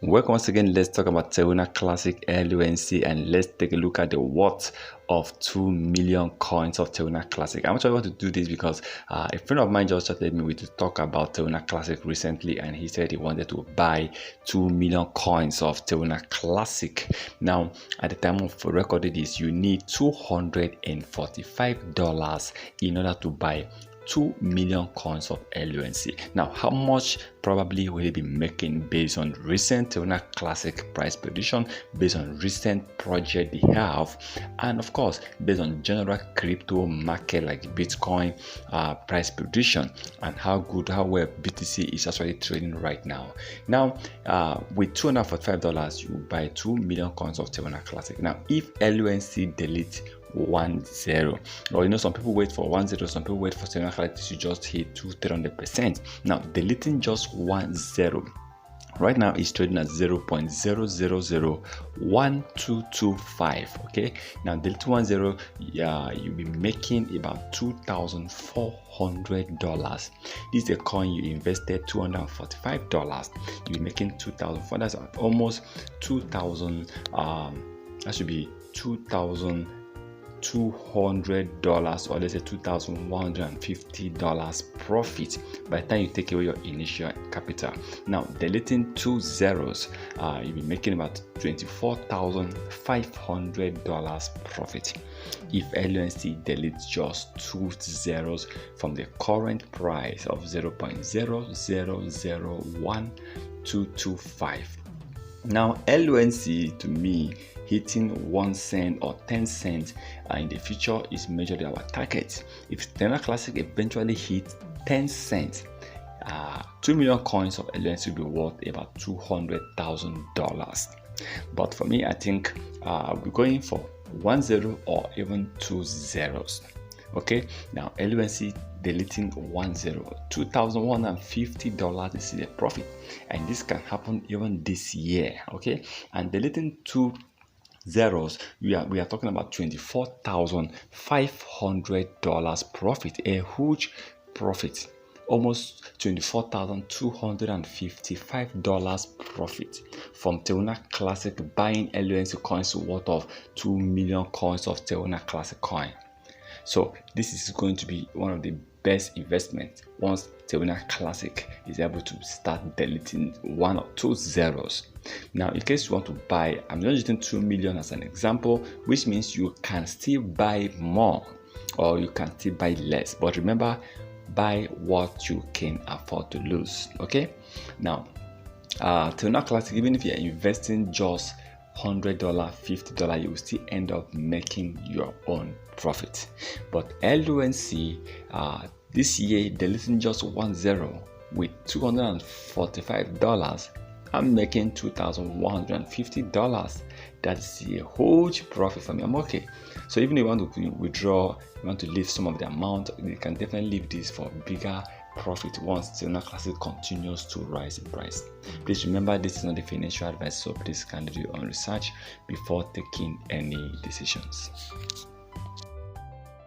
Welcome once again. Let's talk about Terra Classic LUNC and let's take a look at the worth of 2 million coins of Terra Classic. I'm actually want to do this because a friend of mine just chatted me with to talk about Terra Classic recently, and he said he wanted to buy 2 million coins of Terra Classic. Now, at the time of recording this, you need $245 in order to buy 2 million coins of LUNC. Now, how much probably will he be making based on recent Terra Classic price prediction, based on recent project they have, and of course based on general crypto market like Bitcoin price prediction, and how well BTC is actually trading right now. Now, with $245, you buy 2 million coins of Terra Classic. Now, if LUNC deletes 10, or some people wait for 10, some people wait for Terra Classic to just hit 300%. Now, deleting just 10 right now is trading at 0.0001225. okay, now delete 10, you'll be making about $2,400. This is a coin you invested $245, you'll be making 2,000. That's almost 2,000. That should be $2,200, or let's say $2,150 profit by the time you take away your initial capital. Now, deleting 2 zeros, you'll be making about $24,500 profit if LUNC deletes just 2 zeros from the current price of 0.0001225. Now, LUNC to me hitting 1 cent or 10 cents in the future is majorly our target. If Terra Classic eventually hits 10 cents, 2 million coins of LUNC will be worth about $200,000. But for me, I think we're going for 1 zero or even 2 zeros. Okay, now LUNC deleting 10, $2,150 is the profit, and this can happen even this year. Okay, and deleting 2 zeros, we are talking about $24,500 profit, a huge profit, almost $24,255 profit from Terra Classic buying LUNC coins worth of 2 million coins of Terra Classic coin. So this is going to be one of the best investments once Terra Classic is able to start deleting 1 or 2 zeros. Now, in case you want to buy, I'm just using 2 million as an example, which means you can still buy more or you can still buy less. But remember, buy what you can afford to lose. Okay. Now, Terra Classic, even if you're investing just $100, $50, you will still end up making your own profit. But LUNC this year deleting just 1 zero with $245, I'm making $2,150. That's a huge profit for me. I'm okay. So even if you want to withdraw, you want to leave some of the amount, you can definitely leave this for bigger profit once Terra Classic continues to rise in price. Please remember, this is not a financial advice, so please kindly do your own research before taking any decisions.